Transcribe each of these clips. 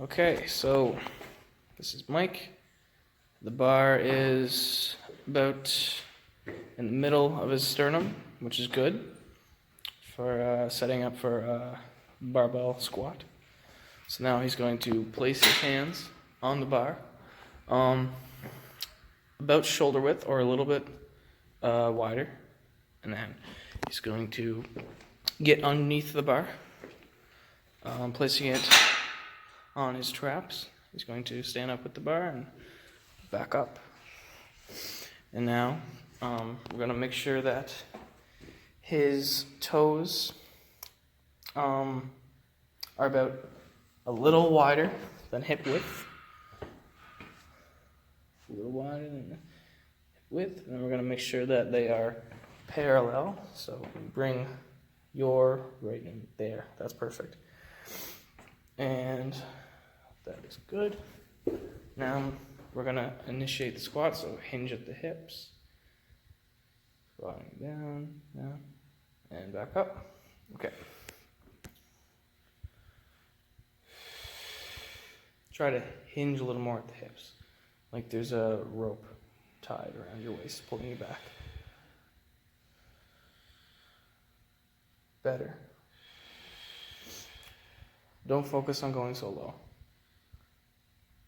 Okay, so this is Mike. The bar is about in the middle of his sternum, which is good for setting up for a barbell squat. So now he's going to place his hands on the bar, about shoulder width or a little bit wider, and then he's going to get underneath the bar, placing it on his traps. He's going to stand up with the bar and back up. And now we're going to make sure that his toes are about a little wider than hip width. A little wider than hip width. And then we're going to make sure that they are parallel. So bring your right in there. That's perfect. And that is good. Now we're going to initiate the squat, so hinge at the hips. Squatting down, and back up. Okay. Try to hinge a little more at the hips, like there's a rope tied around your waist, pulling you back. Better. Don't focus on going so low.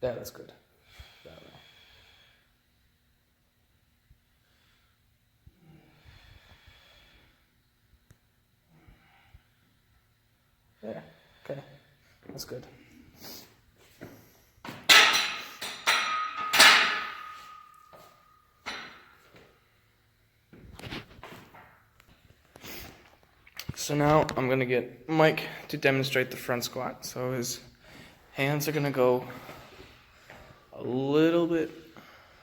Yeah, that's good. That way. There. Okay. That's good. So now I'm going to get Mike to demonstrate the front squat. So his hands are going to go a little bit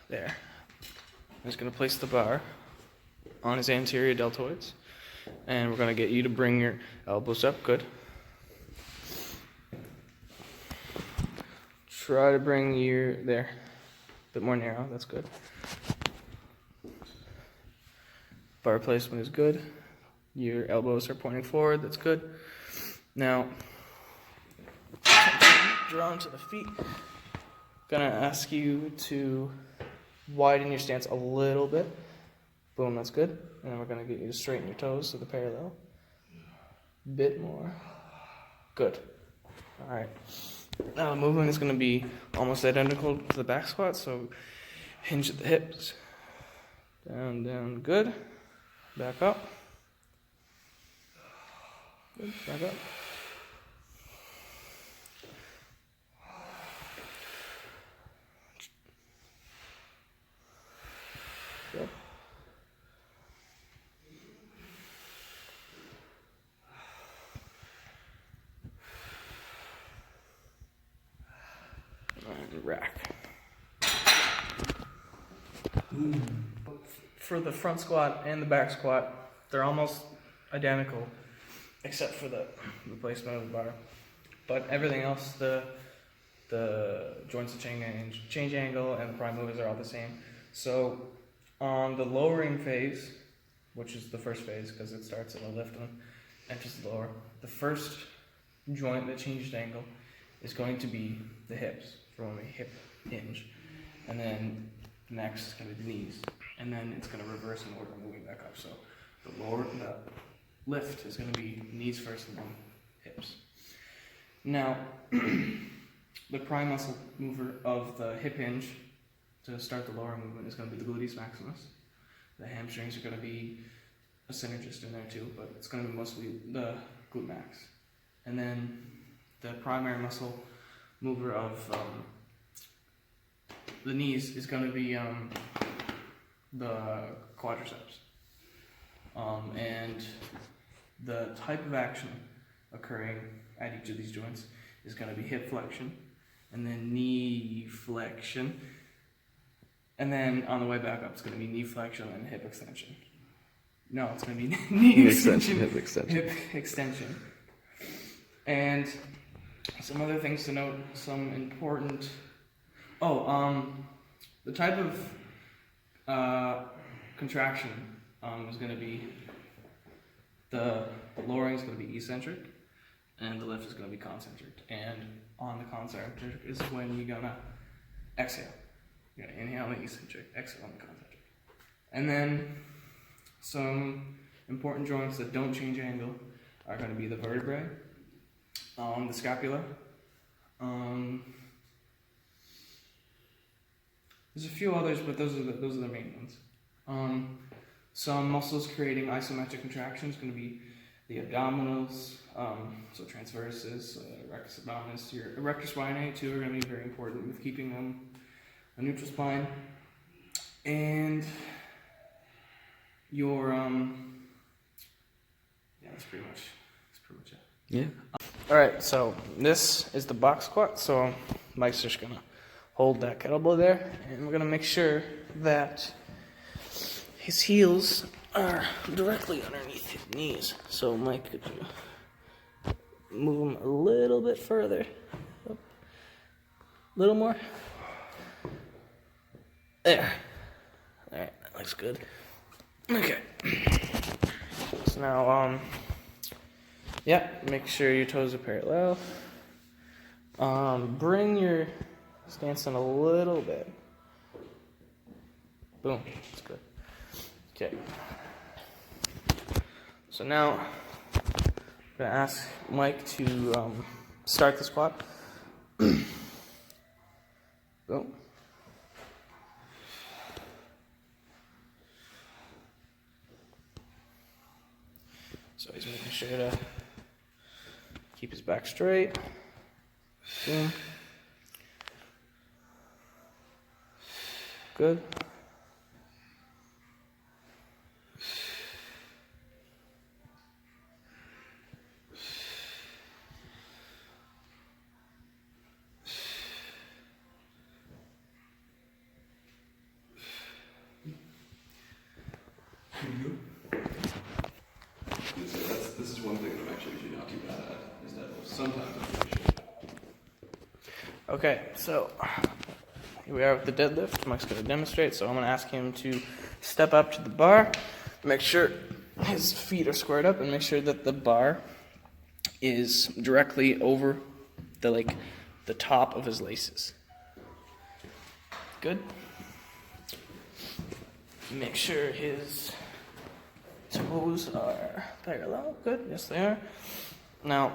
there. I'm just going to place the bar on his anterior deltoids. And we're going to get you to bring your elbows up. Good. Try to bring your, there, a bit more narrow. That's good. Bar placement is good. Your elbows are pointing forward. That's good. Now, drawn to the feet. Gonna ask you to widen your stance a little bit. Boom, that's good. And then we're gonna get you to straighten your toes so they're parallel. Bit more. Good. All right. Now the movement is gonna be almost identical to the back squat. So hinge at the hips. Down, down. Good. Back up. Good. Back up. Good. And rack. For the front squat and the back squat, they're almost identical, except for the placement of the bar. But everything else, the joints of change angle and the prime movers are all the same. So on the lowering phase, which is the first phase because it starts in the lift and enters the lower, the first joint that changed angle is going to be the hips for when we hip hinge. And then the next is going to be the knees. And then it's going to reverse in order, moving back up. So the lift is going to be knees first and then hips. Now, the prime muscle mover of the hip hinge to start the lower movement is going to be the gluteus maximus. The hamstrings are going to be a synergist in there too, but it's going to be mostly the glute max. And then the primary muscle mover of the knees is going to be the quadriceps. And the type of action occurring at each of these joints is going to be hip flexion, and then knee flexion, and then on the way back up it's going to be knee flexion and hip extension. No, it's going to be knee extension, hip extension. And some other things to note, some important, the type of contraction is going to be, the lowering is going to be eccentric, and the lift is going to be concentric. And on the concentric is when you're going to exhale. You're going to inhale on the eccentric, exhale on the concentric. And then some important joints that don't change angle are going to be the vertebrae, the scapula. There's a few others, but those are the main ones. Some muscles creating isometric contractions going to be the abdominals, so transversus, rectus abdominis. Your erector spinae too are going to be very important with keeping them a neutral spine. And your that's pretty much it. Yeah. All right, so this is the box squat. So Mike's just gonna hold that kettlebell there, and we're gonna make sure that his heels are directly underneath his knees. So Mike, could you move them a little bit further? Up. A little more. There. All right, that looks good. Okay. So now, make sure your toes are parallel. Bring your stance in a little bit. Boom. That's good. Okay. So now, I'm going to ask Mike to start the squat. Boom. So he's making sure to keep his back straight. Boom. Good. This is one thing that I'm actually usually not too bad at, is that sometimes I'm pretty sure. Okay, so here we are with the deadlift. Mike's going to demonstrate, so I'm going to ask him to step up to the bar, make sure his feet are squared up, and make sure that the bar is directly over the top of his laces. Good. Make sure his toes are parallel. Good. Yes, they are. Now,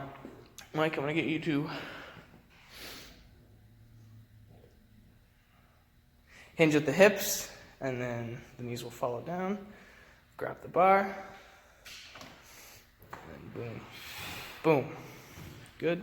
Mike, I'm going to get you to hinge at the hips, and then the knees will follow down. Grab the bar. And boom. Boom. Good.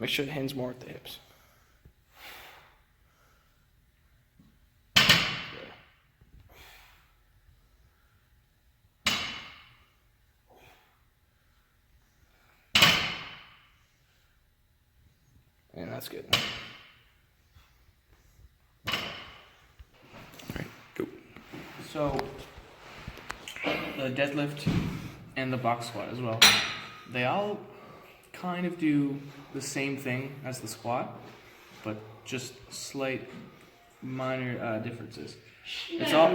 Make sure the hinge more at the hips. And that's good. Alright, go. So, the deadlift and the box squat as well, they all kind of do the same thing as the squat, but just slight minor differences. It's all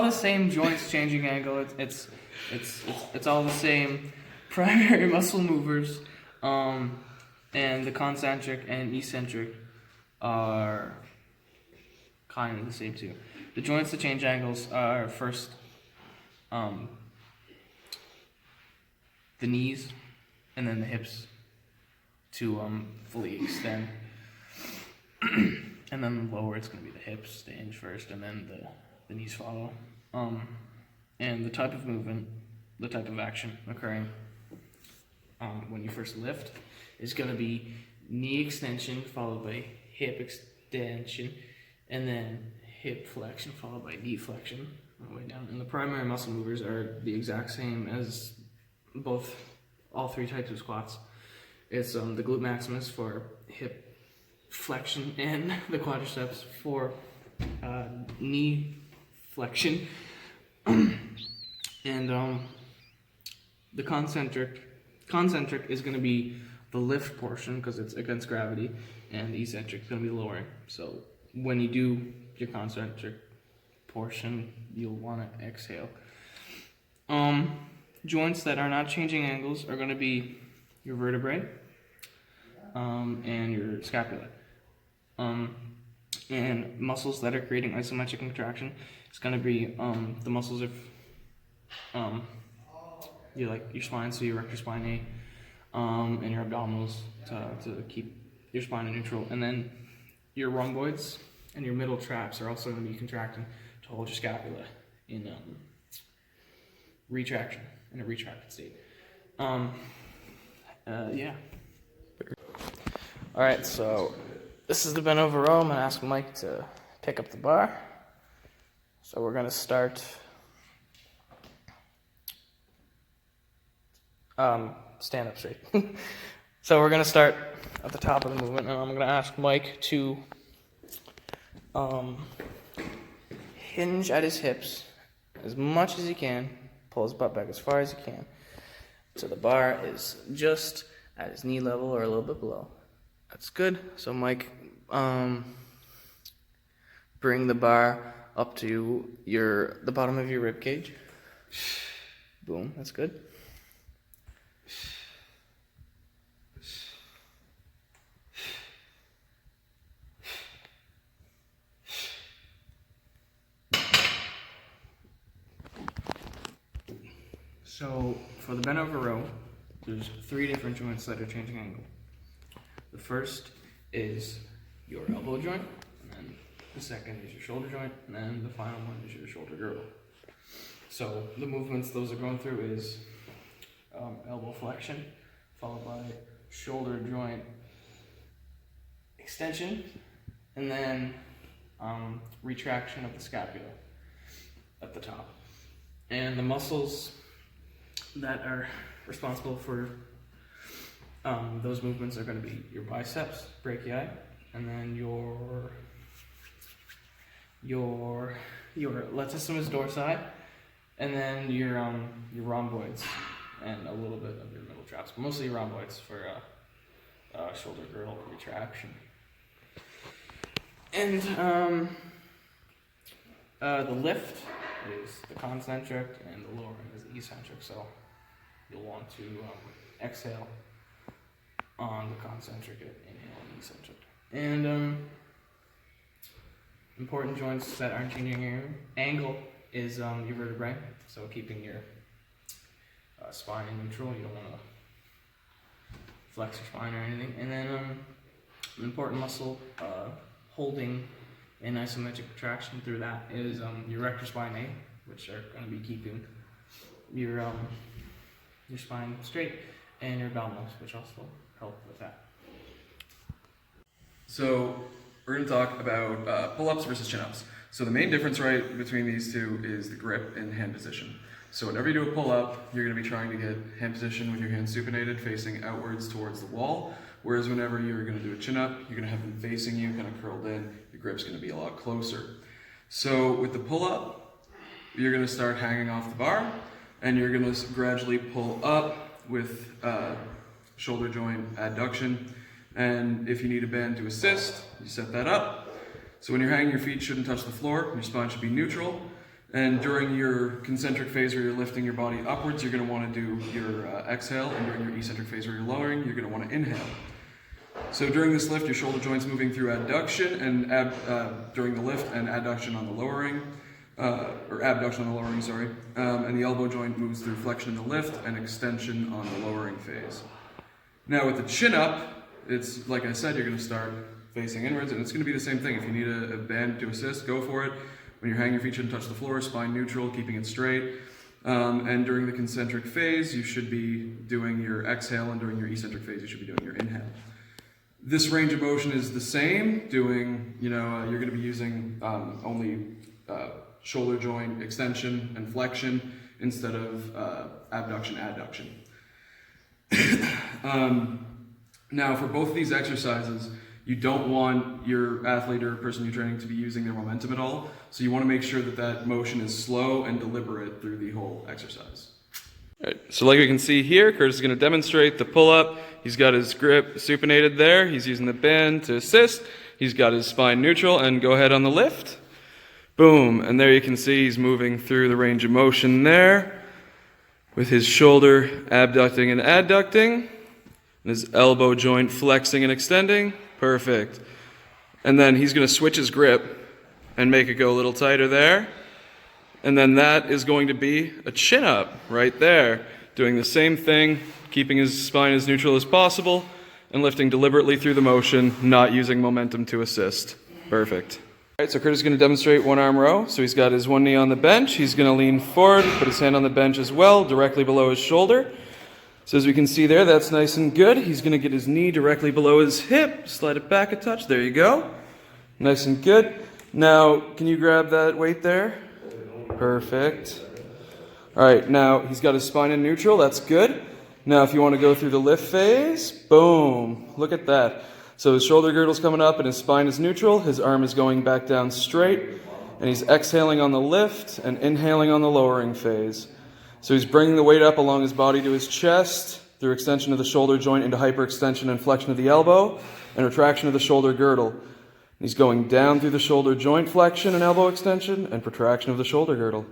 the same joints changing angle. It's all the same primary muscle movers, and the concentric and eccentric are kind of the same too. The joints that change angles are first the knees, and then the hips to fully extend. And then lower, it's going to be the hips, the hinge first, and then the knees follow. And the type of movement, the type of action occurring when you first lift is going to be knee extension followed by hip extension, and then hip flexion followed by knee flexion all the way down. And the primary muscle movers are the exact same as all three types of squats. It's the glute maximus for hip flexion and the quadriceps for knee flexion. And the concentric is going to be the lift portion because it's against gravity, and the eccentric is going to be lowering. So when you do your concentric portion, you'll want to exhale. Joints that are not changing angles are going to be your vertebrae and your scapula. And muscles that are creating isometric contraction, it's going to be the muscles of your spine, so your rectus spinae, and your abdominals to keep your spine in neutral. And then your rhomboids and your middle traps are also going to be contracting to hold your scapula in retraction, in a retracted state. Yeah. Alright, so this is the bent over row. I'm going to ask Mike to pick up the bar. So we're going to start stand up straight. So we're going to start at the top of the movement, and I'm going to ask Mike to hinge at his hips as much as he can, pull his butt back as far as he can, so the bar is just at his knee level or a little bit below. That's good. So Mike, bring the bar up to the bottom of your rib cage. Boom, that's good. So for the bent over row, there's 3 different joints that are changing angle. The first is your elbow joint, and then the second is your shoulder joint, and then the final one is your shoulder girdle. So the movements those are going through is elbow flexion, followed by shoulder joint extension, and then retraction of the scapula at the top. And the muscles that are responsible for those movements are going to be your biceps, brachii, and then your latissimus dorsi, and then your rhomboids, and a little bit of your middle traps, but mostly your rhomboids for shoulder girdle retraction. And the lift is the concentric, and the lowering is the eccentric. So you'll want to exhale on the concentric, inhale on the eccentric. And important joints that aren't changing angle is your vertebrae. So keeping your spine in neutral. You don't want to flex your spine or anything. And then an important muscle holding an isometric contraction through that is your rectus spinae, which are going to be keeping your spine straight, and your abdominals, which also help with that. So we're going to talk about pull-ups versus chin-ups. So the main difference right between these two is the grip and hand position. So whenever you do a pull-up, you're going to be trying to get hand position with your hands supinated, facing outwards towards the wall. Whereas whenever you're going to do a chin-up, you're going to have them facing you, kind of curled in. Your grip's going to be a lot closer. So with the pull-up, you're going to start hanging off the bar, and you're going to gradually pull up with shoulder joint adduction. And if you need a band to assist, you set that up. So when you're hanging, your feet shouldn't touch the floor. Your spine should be neutral. And during your concentric phase where you're lifting your body upwards, you're going to want to do your exhale. And during your eccentric phase where you're lowering, you're going to want to inhale. So during this lift, your shoulder joint's moving through adduction, and during the lift and adduction on the lowering, or abduction on the lowering, sorry. And the elbow joint moves through flexion in the lift and extension on the lowering phase. Now with the chin up, it's like I said, you're going to start facing inwards, and it's going to be the same thing. If you need a band to assist, go for it. When you're hanging, your feet shouldn't touch the floor, spine neutral, keeping it straight. And during the concentric phase, you should be doing your exhale, and during your eccentric phase, you should be doing your inhale. This range of motion is the same, doing, you're going to be using only shoulder joint extension and flexion instead of abduction, adduction. Now, for both of these exercises, You don't want your athlete or person you're training to be using their momentum at all. So you want to make sure that that motion is slow and deliberate through the whole exercise. All right, so like we can see here, Curtis is going to demonstrate the pull-up. He's got his grip supinated there. He's using the band to assist. He's got his spine neutral, and go ahead on the lift. Boom, and there you can see he's moving through the range of motion there with his shoulder abducting and adducting, and his elbow joint flexing and extending. Perfect. And then he's going to switch his grip and make it go a little tighter there. And then that is going to be a chin-up right there, doing the same thing, keeping his spine as neutral as possible, and lifting deliberately through the motion, not using momentum to assist. Perfect. All right, so Curtis is going to demonstrate one arm row. So he's got his one knee on the bench. He's going to lean forward, put his hand on the bench as well, directly below his shoulder. So as we can see there, that's nice and good. He's going to get his knee directly below his hip, slide it back a touch. There you go. Nice and good. Now, can you grab that weight there? Perfect. All right, now he's got his spine in neutral. That's good. Now, if you want to go through the lift phase, boom. Look at that. So his shoulder girdle's coming up and his spine is neutral. His arm is going back down straight. And he's exhaling on the lift and inhaling on the lowering phase. So he's bringing the weight up along his body to his chest through extension of the shoulder joint into hyperextension and flexion of the elbow and retraction of the shoulder girdle. He's going down through the shoulder joint flexion and elbow extension and protraction of the shoulder girdle.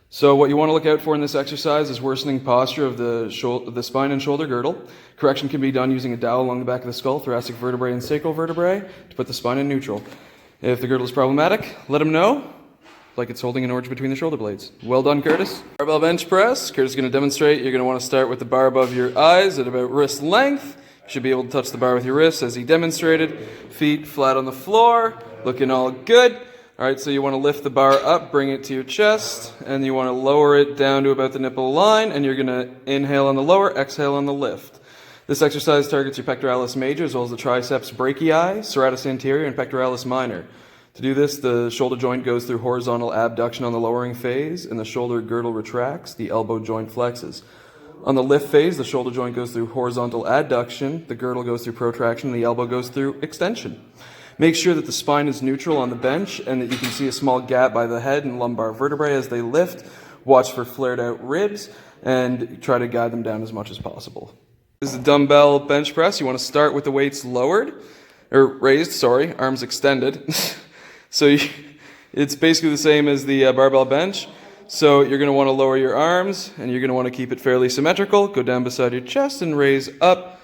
So what you want to look out for in this exercise is worsening posture of the spine and shoulder girdle. Correction can be done using a dowel along the back of the skull, thoracic vertebrae, and sacral vertebrae to put the spine in neutral. If the girdle is problematic, let him know, like it's holding an orange between the shoulder blades. Well done, Curtis. Barbell bench press. Curtis is going to demonstrate. You're going to want to start with the bar above your eyes at about wrist length. You should be able to touch the bar with your wrists as he demonstrated. Feet flat on the floor, looking all good. All right, so you want to lift the bar up, bring it to your chest, and you want to lower it down to about the nipple line, and you're going to inhale on the lower, exhale on the lift. This exercise targets your pectoralis major as well as the triceps brachii, serratus anterior, and pectoralis minor. To do this, the shoulder joint goes through horizontal abduction on the lowering phase, and the shoulder girdle retracts, the elbow joint flexes. On the lift phase, the shoulder joint goes through horizontal adduction, the girdle goes through protraction, and the elbow goes through extension. Make sure that the spine is neutral on the bench and that you can see a small gap by the head and lumbar vertebrae as they lift. Watch for flared out ribs and try to guide them down as much as possible. This is a dumbbell bench press. You want to start with the weights lowered, or raised, arms extended. It's basically the same as the barbell bench. So you're going to want to lower your arms and you're going to want to keep it fairly symmetrical. Go down beside your chest and raise up.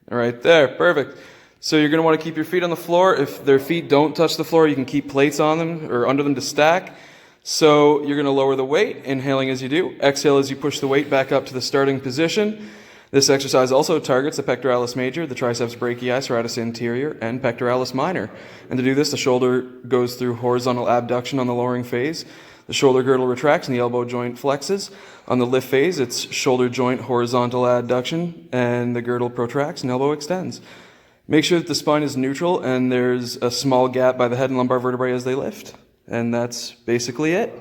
Right there, perfect. So you're going to want to keep your feet on the floor. If their feet don't touch the floor, you can keep plates on them or under them to stack. So you're going to lower the weight, inhaling as you do. Exhale as you push the weight back up to the starting position. This exercise also targets the pectoralis major, the triceps brachii, serratus anterior, and pectoralis minor. And to do this, the shoulder goes through horizontal abduction on the lowering phase. The shoulder girdle retracts and the elbow joint flexes. On the lift phase, it's shoulder joint horizontal adduction and the girdle protracts and elbow extends. Make sure that the spine is neutral and there's a small gap by the head and lumbar vertebrae as they lift. And that's basically it.